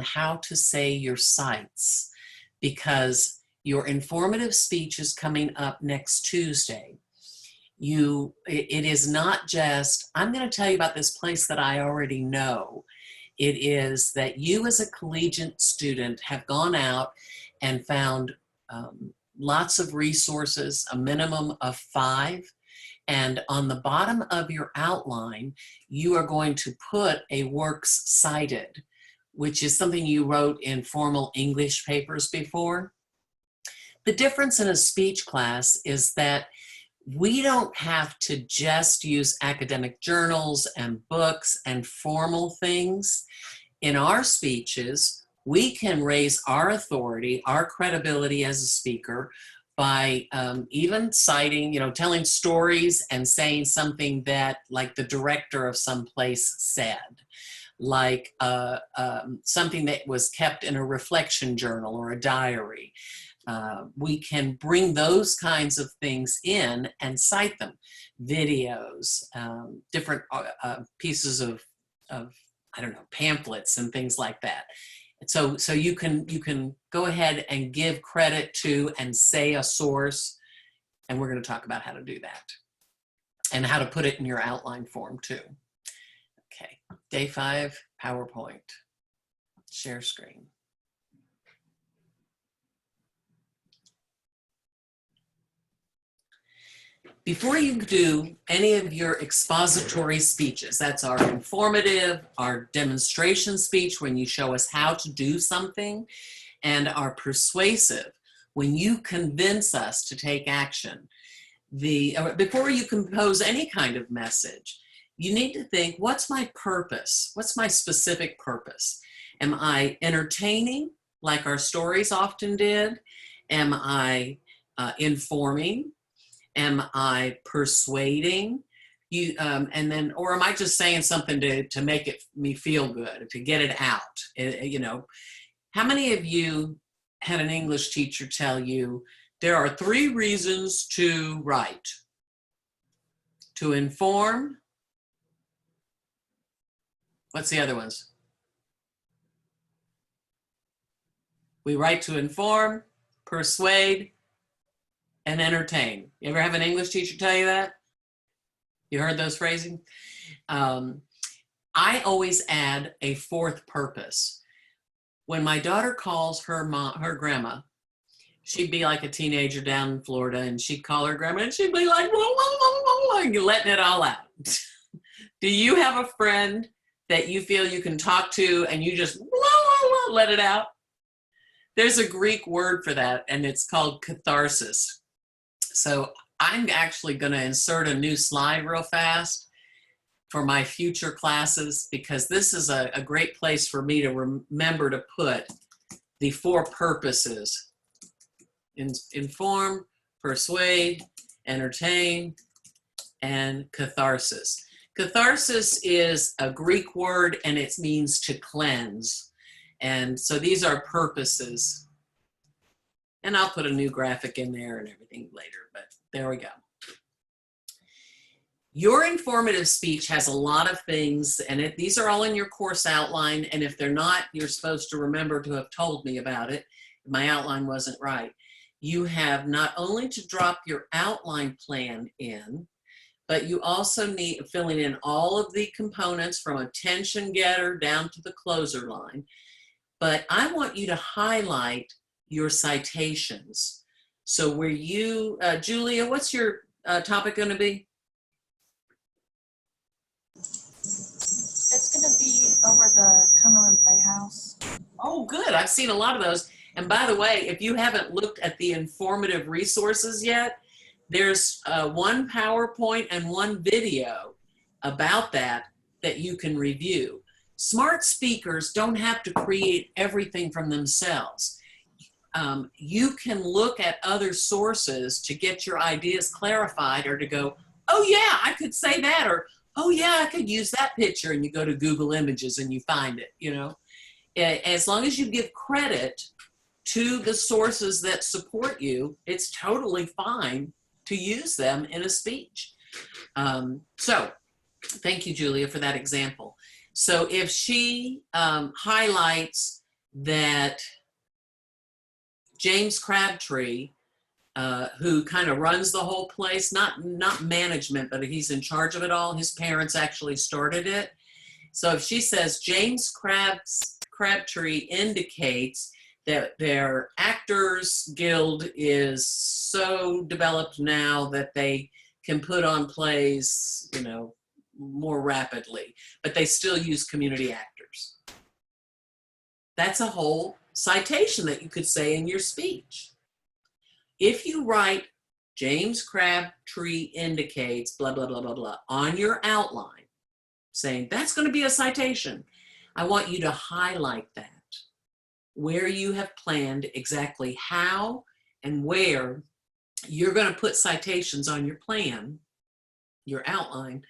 how to say your sites, because your informative speech is coming up next Tuesday. It is not just, I'm going to tell you about this place that I already know. It is that you as a collegiate student have gone out and found lots of resources, a minimum of 5. And on the bottom of your outline, you are going to put a works cited, which is something you wrote in formal English papers before. The difference in a speech class is that we don't have to just use academic journals and books and formal things. In our speeches, we can raise our authority, our credibility as a speaker by even citing, telling stories and saying something that like the director of some place said, like something that was kept in a reflection journal or a diary. We can bring those kinds of things in and cite them. Videos, different pieces of, I don't know, pamphlets and things like that. So you can go ahead and give credit to and say a source, and we're going to talk about how to do that and how to put it in your outline form too. Okay, day 5, PowerPoint, share screen. Before you do any of your expository speeches, that's our informative, our demonstration speech when you show us how to do something, and our persuasive, when you convince us to take action. Before you compose any kind of message, you need to think, what's my purpose? What's my specific purpose? Am I entertaining, like our stories often did? Am I informing? Am I persuading you? Or am I just saying something to make me feel good, to get it out? How many of you had an English teacher tell you there are 3 reasons to write? To inform. What's the other ones? We write to inform, persuade, and entertain. You ever have an English teacher tell you that? You heard those phrasing? I always add a 4th purpose. When my daughter calls her grandma, she'd be like a teenager down in Florida, and she'd call her grandma, and she'd be like, whoa, whoa, whoa, whoa, and you're letting it all out. Do you have a friend that you feel you can talk to and you just whoa, whoa, whoa, let it out? There's a Greek word for that, and it's called catharsis. So I'm actually going to insert a new slide real fast for my future classes, because this is a great place for me to remember to put the 4 purposes: inform, persuade, entertain, and catharsis. Catharsis is a Greek word, and it means to cleanse. And so these are purposes. And I'll put a new graphic in there and everything later, but there we go. Your informative speech has a lot of things, and these are all in your course outline, and if they're not, you're supposed to remember to have told me about it. My outline wasn't right. You have not only to drop your outline plan in, but you also need filling in all of the components from attention getter down to the closer line. But I want you to highlight your citations. So where you, Julia, what's your topic going to be? It's going to be over the Cumberland Playhouse. Oh, good. I've seen a lot of those. And by the way, if you haven't looked at the informative resources yet, there's 1 PowerPoint and 1 video about that you can review. Smart speakers don't have to create everything from themselves. You can look at other sources to get your ideas clarified, or to go, oh yeah, I could say that, or oh yeah, I could use that picture, and you go to Google Images and you find it, As long as you give credit to the sources that support you, it's totally fine to use them in a speech. So thank you, Julia, for that example. So if she highlights that James Crabtree, who kind of runs the whole place, not management, but he's in charge of it all. His parents actually started it. So if she says James Crabtree indicates that their Actors Guild is so developed now that they can put on plays, you know, more rapidly, but they still use community actors. That's a whole citation that you could say in your speech. If you write James Crabtree indicates blah, blah, blah, blah, blah on your outline, saying that's going to be a citation, I want you to highlight that, where you have planned exactly how and where you're going to put citations on your plan, your outline.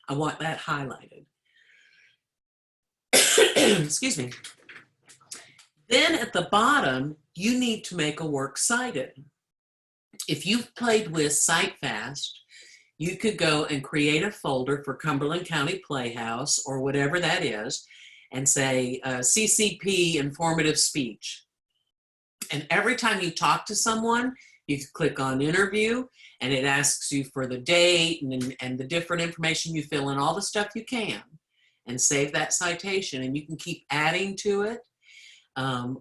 I want that highlighted. Excuse me. Then at the bottom, you need to make a works cited. If you've played with CiteFast, you could go and create a folder for Cumberland County Playhouse or whatever that is, and say CCP informative speech. And every time you talk to someone, you can click on interview, and it asks you for the date and the different information. You fill in all the stuff you can and save that citation, and you can keep adding to it.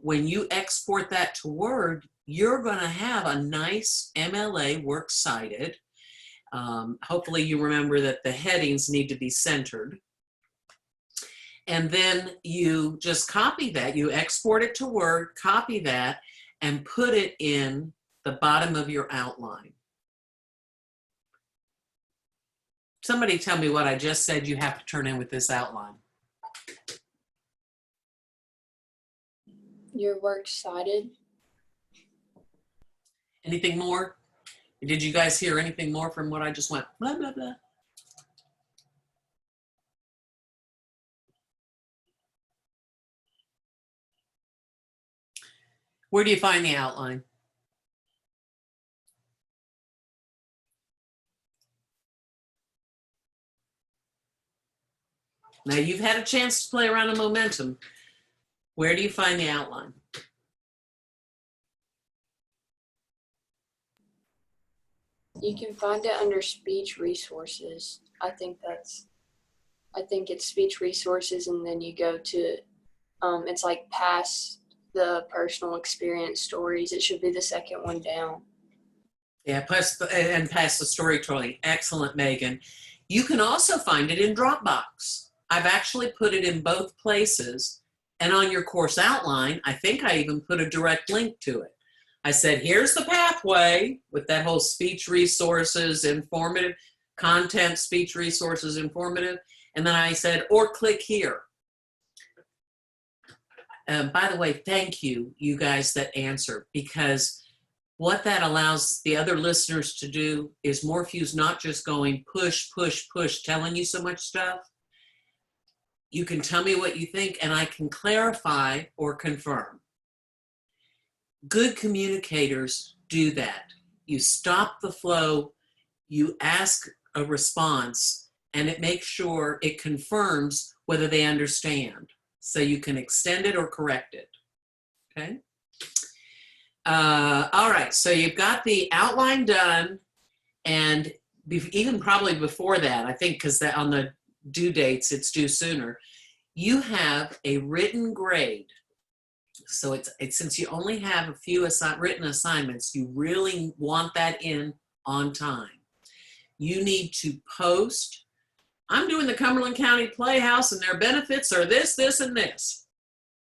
When you export that to Word, you're going to have a nice MLA works cited. Hopefully you remember that the headings need to be centered. And then you just copy that. You export it to Word, copy that, and put it in the bottom of your outline. Somebody tell me what I just said you have to turn in with this outline. Your works cited. Anything more? Did you guys hear anything more from what I just went blah, blah, blah? Where do you find the outline? Now you've had a chance to play around in momentum. Where do you find the outline? You can find it under speech resources. I think it's speech resources, and then you go to, it's like past the personal experience stories. It should be the second one down. Yeah, past the storytelling. Excellent, Megan. You can also find it in Dropbox. I've actually put it in both places, and on your course outline, I think I even put a direct link to it. I said, here's the pathway with that whole speech resources, informative content, speech resources, informative. And then I said, or click here. By the way, thank you, you guys that answer, because what that allows the other listeners to do is Morphew's not just going push, push, push, telling you so much stuff. You can tell me what you think, and I can clarify or confirm. Good communicators do that. You stop the flow, you ask a response, and it makes sure it confirms whether they understand. So you can extend it or correct it, okay? All right, so you've got the outline done, and even probably before that, I think, because on the due dates, it's due sooner, you have a written grade. So it's since you only have a few written assignments, you really want that in on time. You need to post, I'm doing the Cumberland County Playhouse and their benefits are this, this, and this.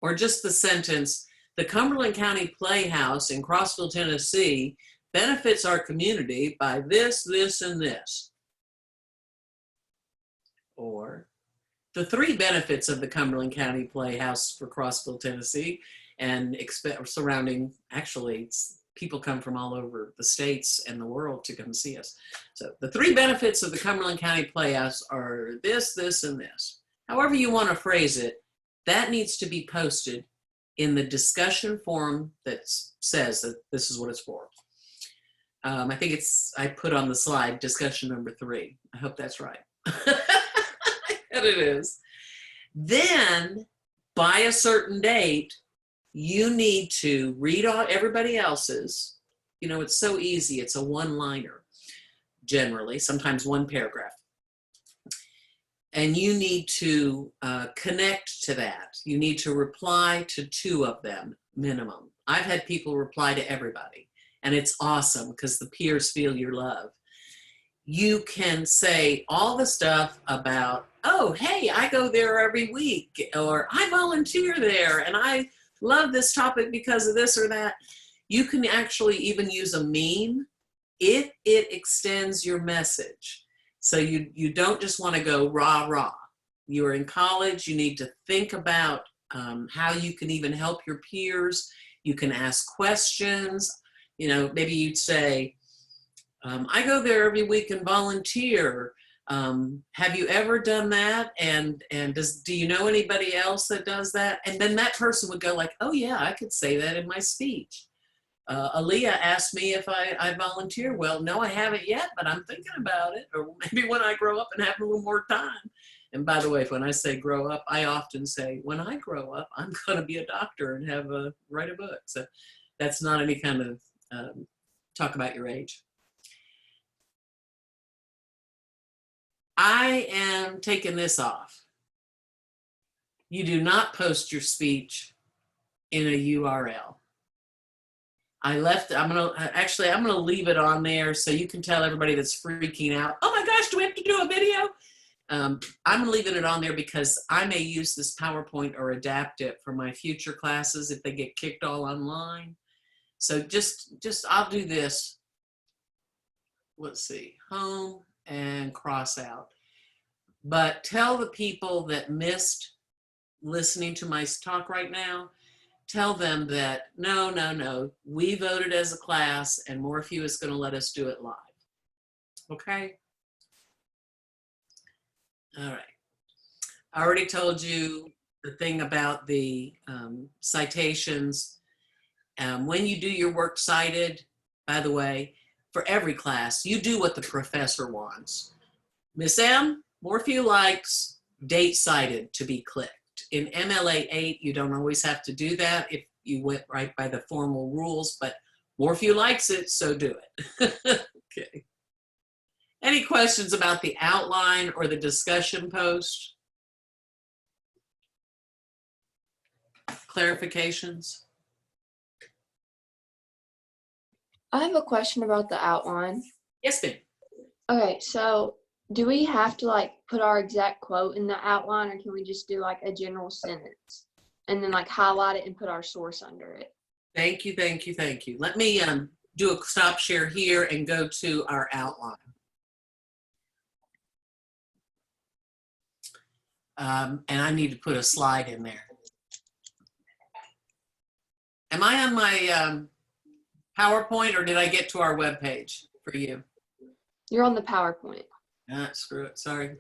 Or just the sentence, the Cumberland County Playhouse in Crossville, Tennessee benefits our community by this, this, and this. Or the 3 benefits of the Cumberland County Playhouse for Crossville, Tennessee, and surrounding, actually, people come from all over the states and the world to come see us. So the 3 benefits of the Cumberland County Playhouse are this, this, and this. However you want to phrase it, that needs to be posted in the discussion forum that says that this is what it's for. I think I put on the slide discussion number 3. I hope that's right. And it is. Then, by a certain date, you need to read all everybody else's. You know, it's so easy. It's a one-liner, generally, sometimes one paragraph. And you need to connect to that. You need to reply to 2 of them, minimum. I've had people reply to everybody, and it's awesome because the peers feel your love. You can say all the stuff about, oh, hey, I go there every week, or I volunteer there, and I love this topic because of this or that. You can actually even use a meme if it extends your message. So you don't just want to go rah, rah. You're in college, you need to think about how you can even help your peers. You can ask questions. You know, maybe you'd say, I go there every week and volunteer. Have you ever done that? And do you know anybody else that does that? And then that person would go like, oh yeah, I could say that in my speech. Aaliyah asked me if I volunteer. Well, no, I haven't yet, but I'm thinking about it. Or maybe when I grow up and have a little more time. And by the way, when I say grow up, I often say, when I grow up, I'm going to be a doctor and write a book. So that's not any kind of talk about your age. I am taking this off. You do not post your speech in a URL. I'm gonna leave it on there so you can tell everybody that's freaking out, oh my gosh, do we have to do a video? I'm leaving it on there because I may use this PowerPoint or adapt it for my future classes if they get kicked all online. So just I'll do this. Let's see, home and cross out. But tell the people that missed listening to my talk right now, tell them that no, we voted as a class and Morphew is going to let us do it live. Okay? All right. I already told you the thing about the citations. When you do your works cited, by the way, for every class, you do what the professor wants. Miss M, Morphew likes date cited to be clicked. In MLA 8, you don't always have to do that if you went right by the formal rules, but Morphew likes it, so do it. Okay. Any questions about the outline or the discussion post? Clarifications? I have a question about the outline. Yes, ma'am. Okay, so do we have to like put our exact quote in the outline, or can we just do like a general sentence and then like highlight it and put our source under it? Thank you. Let me do a stop share here and go to our outline. And I need to put a slide in there. Am I on my PowerPoint, or did I get to our webpage for you? You're on the PowerPoint. Screw it, sorry.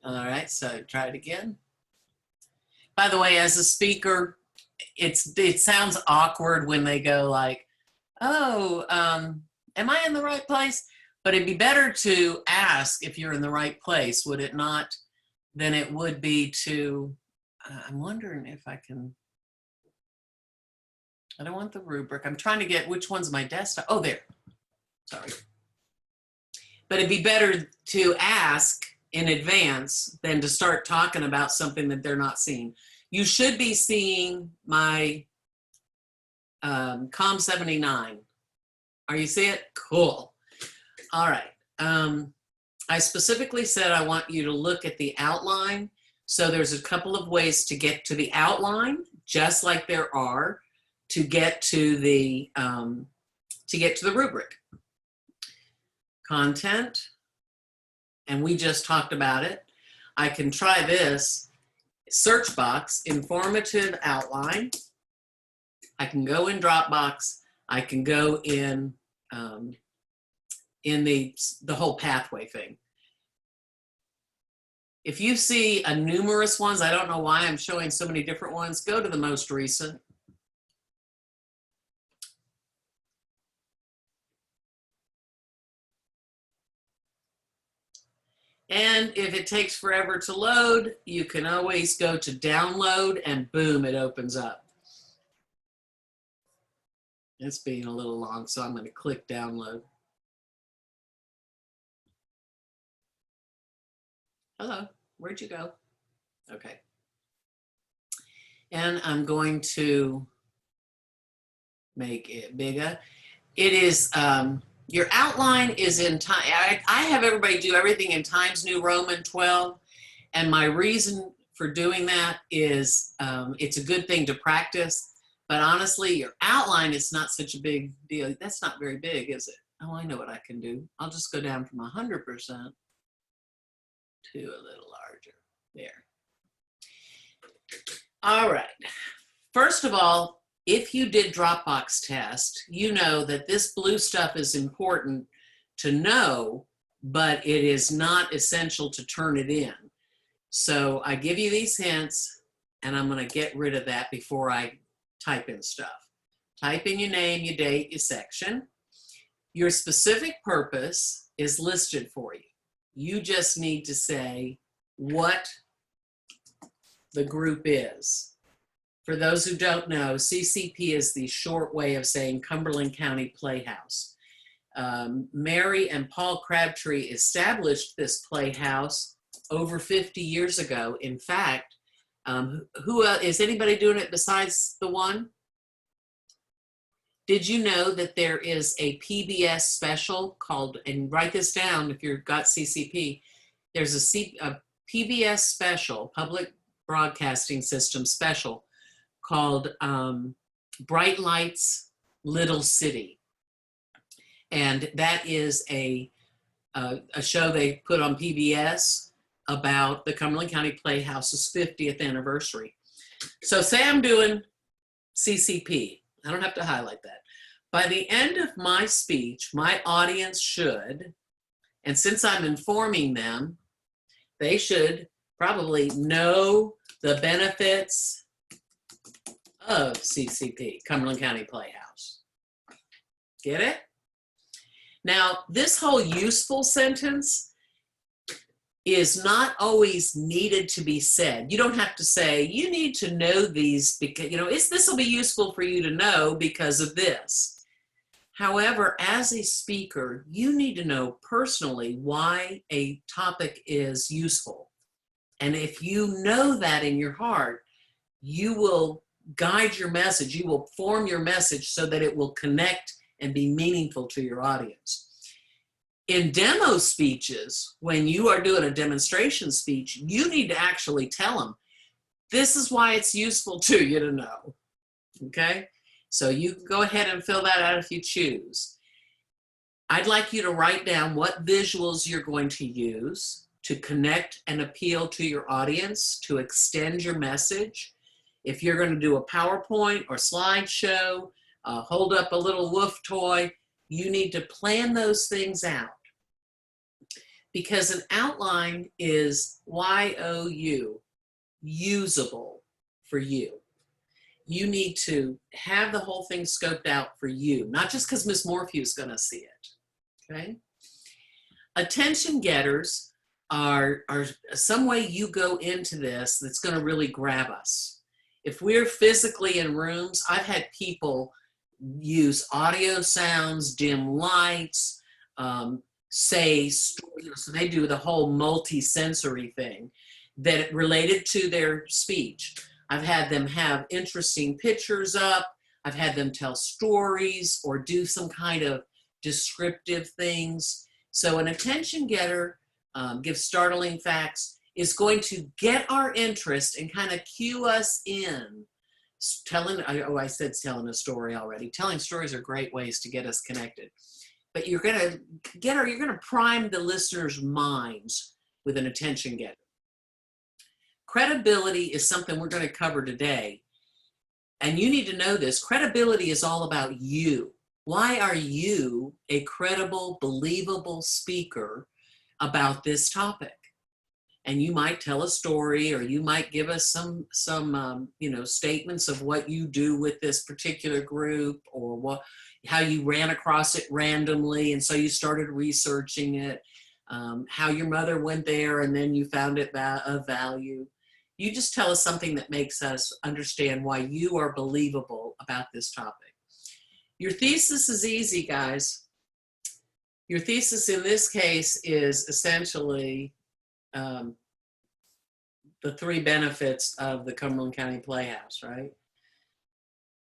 All right, so try it again. By the way, as a speaker, it sounds awkward when they go like, oh, am I in the right place? But it'd be better to ask if you're in the right place, would it not, than it would be to, I'm wondering if I can, I don't want the rubric. I'm trying to get, which one's my desktop? Oh, there, sorry. But it'd be better to ask in advance than to start talking about something that they're not seeing. You should be seeing my COMM2025. Are you seeing it? Cool. All right. I specifically said I want you to look at the outline. So there's a couple of ways to get to the outline, just like there are to get to the rubric. Content, and we just talked about it. I can try this. Search box, informative outline. I can go in Dropbox. I can go in the whole pathway thing. If you see a numerous ones, I don't know why I'm showing so many different ones, go to the most recent. And if it takes forever to load, you can always go to download and boom, it opens up. It's being a little long, so I'm going to click download. Hello, where'd you go? Okay. And I'm going to make it bigger. It is, your outline is in time. I have everybody do everything in Times New Roman 12. And my reason for doing that is it's a good thing to practice. But honestly, your outline is not such a big deal. That's not very big, is it? Oh, I know what I can do. I'll just go down from 100% to a little larger. There. All right. First of all, if you did Dropbox test, you know that this blue stuff is important to know, but it is not essential to turn it in. So I give you these hints, and I'm going to get rid of that before I type in stuff. Type in your name, your date, your section. Your specific purpose is listed for you. You just need to say what the group is. For those who don't know, CCP is the short way of saying Cumberland County Playhouse. Mary and Paul Crabtree established this playhouse over 50 years ago. In fact, is anybody doing it besides the one? Did you know that there is a PBS special called, and write this down if you've got CCP, there's a PBS special, Public Broadcasting System special, called Bright Lights, Little City. And that is a show they put on PBS about the Cumberland County Playhouse's 50th anniversary. So say I'm doing CCP. I don't have to highlight that. By the end of my speech, my audience should, and since I'm informing them, they should probably know the benefits of CCP, Cumberland County Playhouse. Get it? Now, this whole useful sentence is not always needed to be said. You don't have to say, you need to know these because, this will be useful for you to know because of this. However, as a speaker, you need to know personally why a topic is useful. And if you know that in your heart, you will guide your message. You will form your message so that it will connect and be meaningful to your audience. In demo speeches, when you are doing a demonstration speech, you need to actually tell them, this is why it's useful to you to know, okay? So you can go ahead and fill that out if you choose. I'd like you to write down what visuals you're going to use to connect and appeal to your audience, to extend your message. If you're going to do a PowerPoint or slideshow, hold up a little woof toy, you need to plan those things out. Because an outline is Y-O-U, usable for you. You need to have the whole thing scoped out for you, not just because Miss Morphew is going to see it, okay? Attention getters are some way you go into this that's going to really grab us. If we're physically in rooms, I've had people use audio sounds, dim lights, say stories, so they do the whole multi-sensory thing that related to their speech. I've had them have interesting pictures up. I've had them tell stories or do some kind of descriptive things. So an attention getter, gives startling facts, is going to get our interest and kind of cue us in. I said telling a story already. Telling stories are great ways to get us connected. But you're going to prime the listener's minds with an attention getter. Credibility is something we're going to cover today. And you need to know this. Credibility is all about you. Why are you a credible, believable speaker about this topic? And you might tell a story, or you might give us some statements of what you do with this particular group, or how you ran across it randomly, and so you started researching it. how your mother went there and then you found it of value. You just tell us something that makes us understand why you are believable about this topic. Your thesis is easy, guys. Your thesis in this case is essentially the 3 benefits of the Cumberland County Playhouse, right?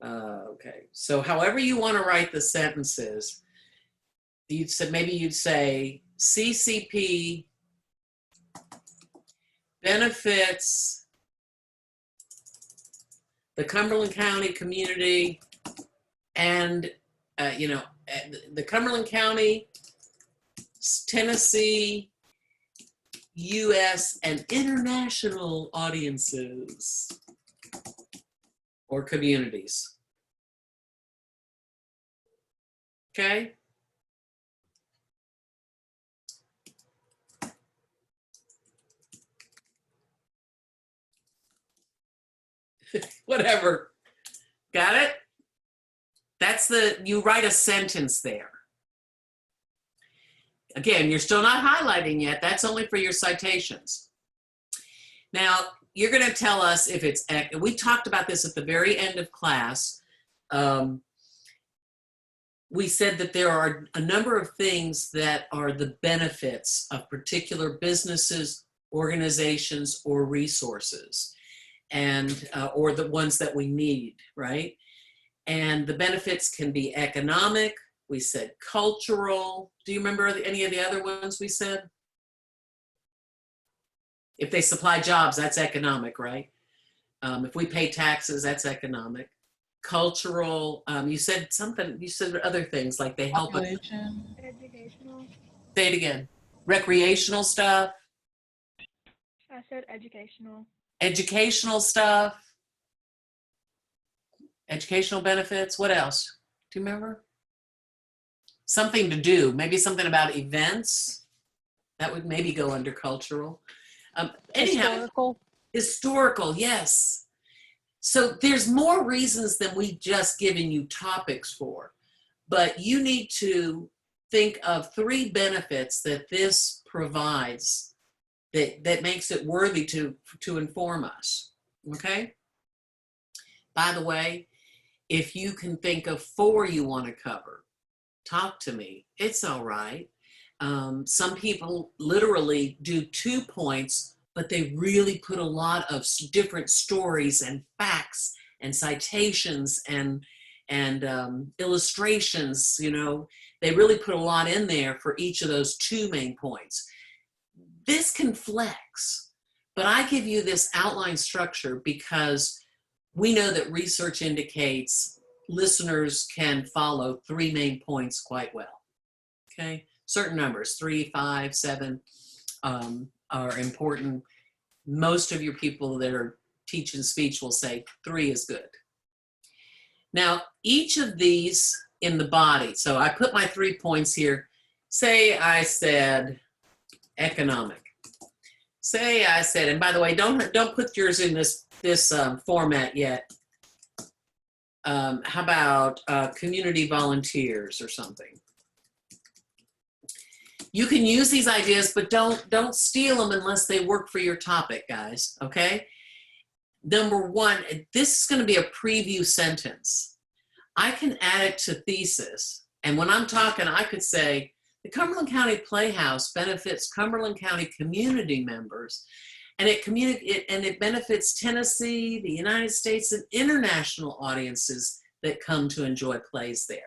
Okay, so however you want to write the sentences, maybe you'd say CCP benefits the Cumberland County community and, the Cumberland County, Tennessee, US, and international audiences or communities. Okay? Whatever. Got it? You write a sentence there. Again, you're still not highlighting yet. That's only for your citations. Now, you're going to tell us if it's, we talked about this at the very end of class. We said that there are a number of things that are the benefits of particular businesses, organizations, or resources, and or the ones that we need, right? And the benefits can be economic. We said cultural. Do you remember any of the other ones we said? If they supply jobs, that's economic, right? If we pay taxes, that's economic. Cultural, you said something, you said other things like they help us. Educational. Say it again. Recreational stuff. I said educational. Educational stuff. Educational benefits. What else? Do you remember? Something to do. Maybe something about events. That would maybe go under cultural. Anyhow, historical, yes. So there's more reasons than we just given you topics for, but you need to think of 3 benefits that this provides that makes it worthy to inform us, okay? By the way, if you can think of 4 you want to cover, talk to me. It's all right. Some people literally do 2 points, but they really put a lot of different stories and facts and citations and illustrations. They really put a lot in there for each of those 2 main points. This can flex, but I give you this outline structure because we know that research indicates listeners can follow 3 main points quite well, okay? Certain numbers, 3, 5, 7 are important. Most of your people that are teaching speech will say 3 is good. Now, each of these in the body, so I put my 3 points here. Say I said economic. Say I said, and by the way, don't put yours in this format yet. How about community volunteers or something? You can use these ideas, but don't steal them unless they work for your topic, guys, okay? Number 1, this is going to be a preview sentence. I can add it to thesis, and when I'm talking, I could say, the Cumberland County Playhouse benefits Cumberland County community members, and it benefits Tennessee, the United States, and international audiences that come to enjoy plays there.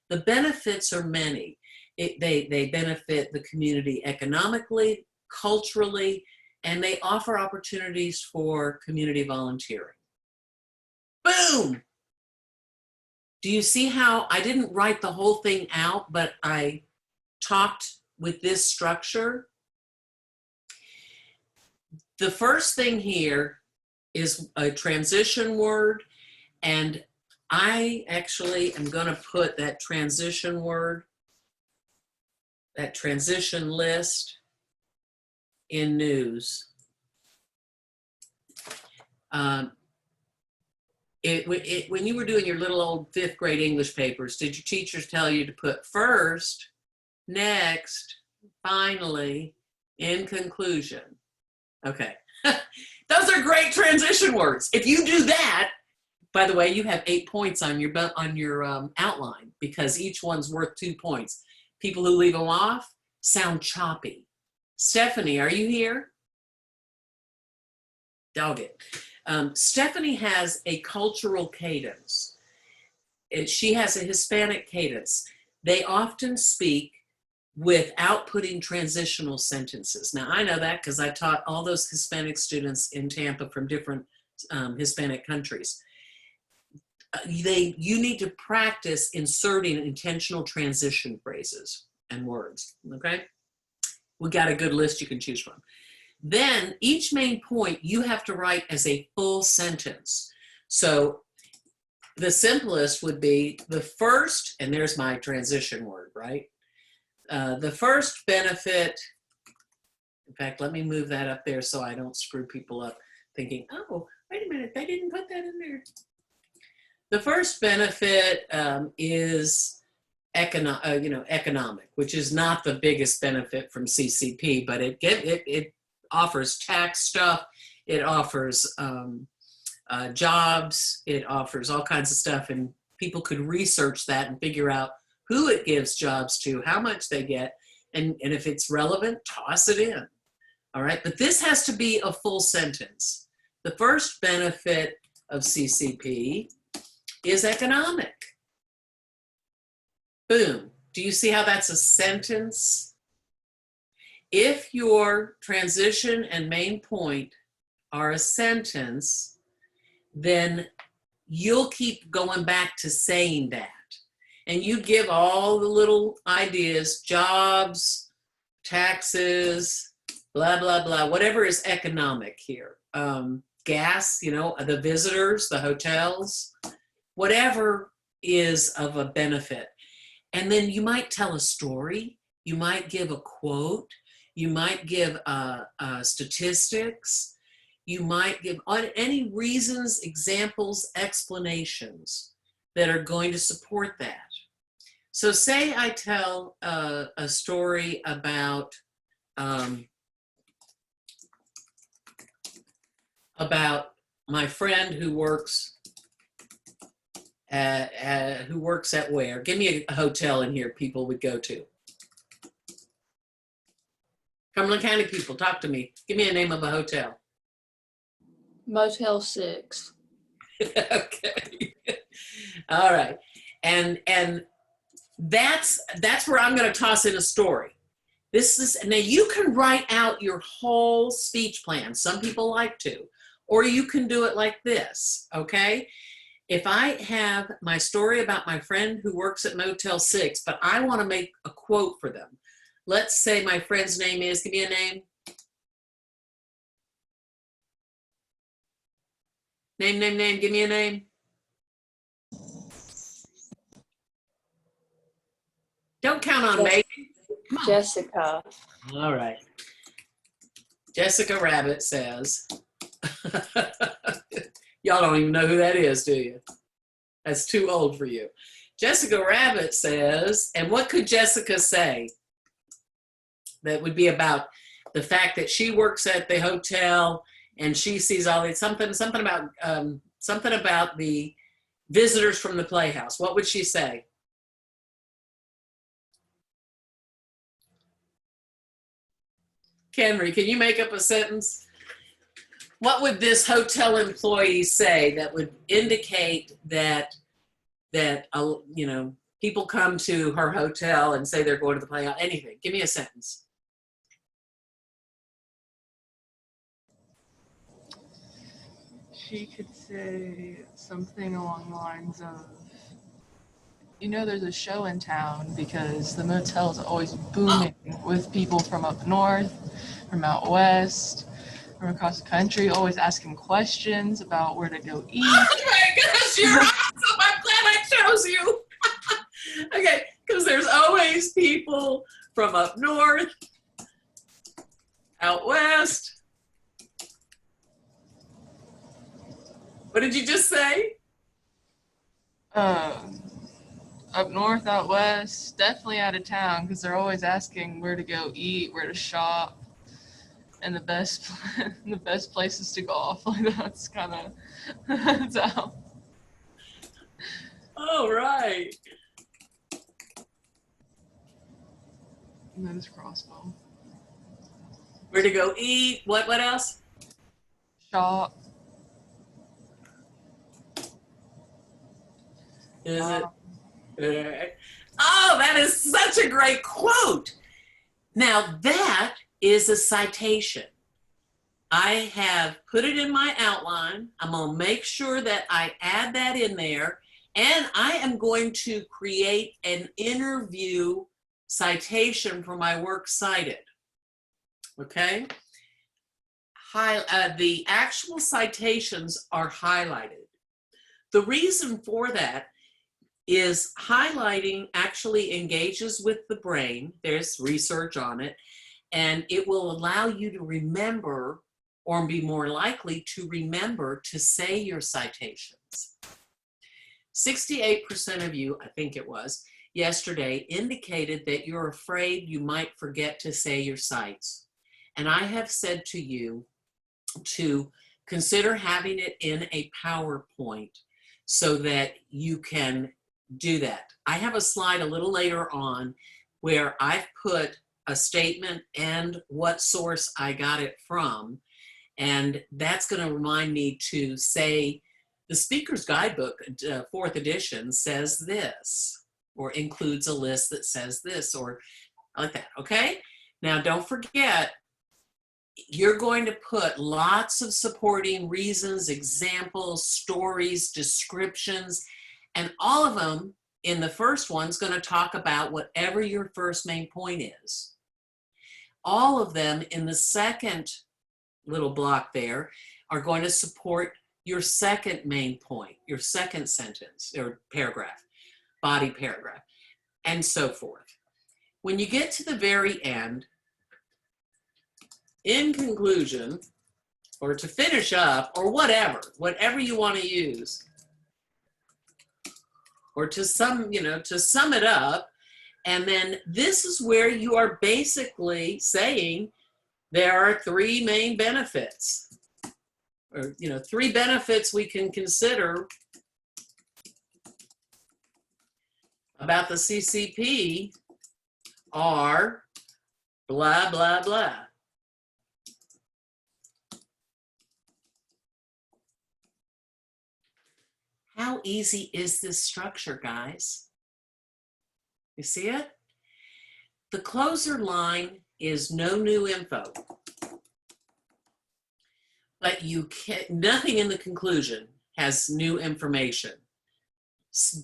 The benefits are many. They benefit the community economically, culturally, and they offer opportunities for community volunteering. Boom! Do you see how I didn't write the whole thing out, but I talked with this structure? The first thing here is a transition word, and I actually am going to put that transition word, that transition list in news. When you were doing your little old 5th grade English papers, did your teachers tell you to put first, next, finally, in conclusion. Okay. Those are great transition words. If you do that, by the way, you have 8 points on your outline because each one's worth 2 points. People who leave them off sound choppy. Stephanie, are you here? Dog it. Stephanie has a cultural cadence. She has a Hispanic cadence. They often speak without putting transitional sentences. Now, I know that because I taught all those Hispanic students in Tampa from different Hispanic countries. You need to practice inserting intentional transition phrases and words, okay? We got a good list you can choose from. Then each main point you have to write as a full sentence. So the simplest would be the first, and there's my transition word, right? The first benefit, in fact, let me move that up there so I don't screw people up thinking, oh, wait a minute, they didn't put that in there. The first benefit is economic, which is not the biggest benefit from CCP, but it offers tax stuff, it offers jobs, it offers all kinds of stuff, and people could research that and figure out who it gives jobs to, how much they get, and if it's relevant, toss it in. All right, but this has to be a full sentence. The first benefit of CCP is economic. Boom. Do you see how that's a sentence? If your transition and main point are a sentence, then you'll keep going back to saying that. And you give all the little ideas, jobs, taxes, blah, blah, blah, whatever is economic here. Gas, the visitors, the hotels, whatever is of a benefit. And then you might tell a story, you might give a quote, you might give statistics, you might give any reasons, examples, explanations that are going to support that. So say I tell a story about my friend who works at where? Give me a hotel in here people would go to. Cumberland County people, talk to me. Give me a name of a hotel. Motel 6. Okay. All right. And that's where I'm going to toss in a story. Now you can write out your whole speech plan. Some people like to, or you can do it like this, okay? If I have my story about my friend who works at Motel 6, but I want to make a quote for them. Let's say my friend's name is, give me a name. Name, give me a name. Don't count on me. Come on. Jessica. All right. Jessica Rabbit says, y'all don't even know who that is, do you? That's too old for you. Jessica Rabbit says, and what could Jessica say that would be about the fact that she works at the hotel and she sees all these, something about the visitors from the Playhouse. What would she say? Kenry, can you make up a sentence? What would this hotel employee say that would indicate that people come to her hotel and say they're going to the Playhouse? Anything. Give me a sentence. She could say something along the lines of, there's a show in town because the motel is always booming with people from up north, from out west, from across the country, always asking questions about where to go eat. Oh my gosh, you're awesome. I'm glad I chose you. Okay, because there's always people from up north, out west. What did you just say? I up north, out west, definitely out of town, because they're always asking where to go eat, where to shop, and the best the best places to golf. Like that's kind of that's how. Oh, right. And then it's crossbow. Where to go eat? What else? Shop. Is it? Oh, that is such a great quote. Now that is a citation. I have put it in my outline. I'm going to make sure that I add that in there. And I am going to create an interview citation for my works cited. Okay? The actual citations are highlighted. The reason for that is highlighting actually engages with the brain. There's research on it. And it will allow you to remember, or be more likely to remember, to say your citations. 68% of you, I think it was, yesterday indicated that you're afraid you might forget to say your cites. And I have said to you to consider having it in a PowerPoint so that you can do that. I have a slide a little later on where I've put a statement and what source I got it from. And that's going to remind me to say, the Speaker's Guidebook, 4th edition, says this, or includes a list that says this, or like that, okay? Now, don't forget, you're going to put lots of supporting reasons, examples, stories, descriptions, and all of them in the first one's going to talk about whatever your first main point is. All of them in the second little block there are going to support your second main point, your second sentence or paragraph, body paragraph, and so forth. When you get to the very end, in conclusion, or to finish up, or whatever you want to use, or to sum it up, and then this is where you are basically saying there are 3 main benefits, or 3 benefits we can consider about the CCP are blah, blah, blah. How easy is this structure, guys? You see it? The closer line is no new info. But nothing in the conclusion has new information.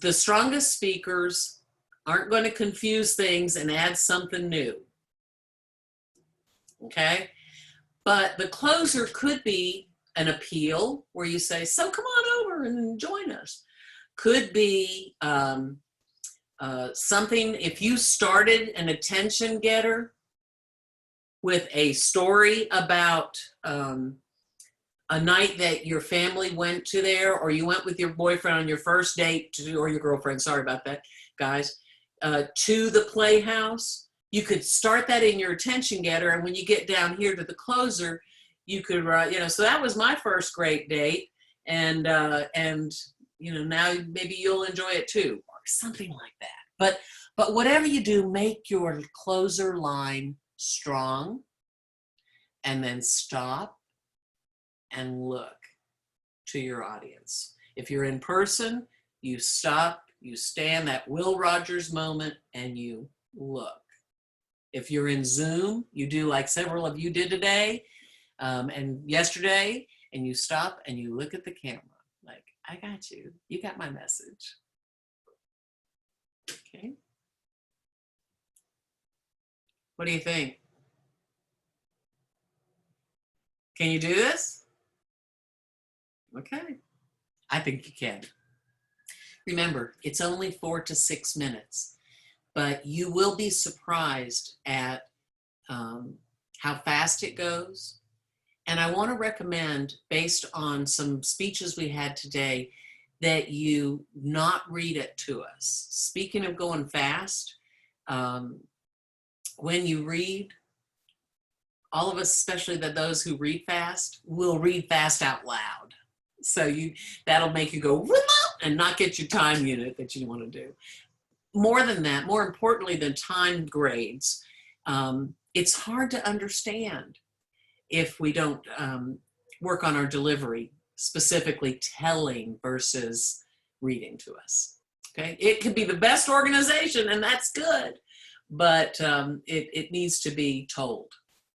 The strongest speakers aren't going to confuse things and add something new. Okay? But the closer could be an appeal where you say, so come on over and join us. Could be something, if you started an attention getter with a story about a night that your family went to there, or you went with your boyfriend on your first date or your girlfriend, sorry about that, guys, to the playhouse, you could start that in your attention getter. And when you get down here to the closer, you could write, so that was my first great date. And now maybe you'll enjoy it too, or something like that. But whatever you do, make your closer line strong, and then stop and look to your audience. If you're in person, you stop, you stand, that Will Rogers moment, and you look. If you're in Zoom, you do like several of you did today and yesterday, and you stop and you look at the camera like, I got you. You got my message. Okay. What do you think? Can you do this? Okay. I think you can. Remember, it's only 4 to 6 minutes, but you will be surprised at how fast it goes. And I want to recommend, based on some speeches we had today, that you not read it to us. Speaking of going fast, when you read, all of us, especially those who read fast, will read fast out loud. So that'll make you go and not get your time unit that you want to do. More than that, more importantly than time grades, it's hard to understand if we don't work on our delivery, specifically telling versus reading to us. Okay, it could be the best organization, and that's good, but it needs to be told.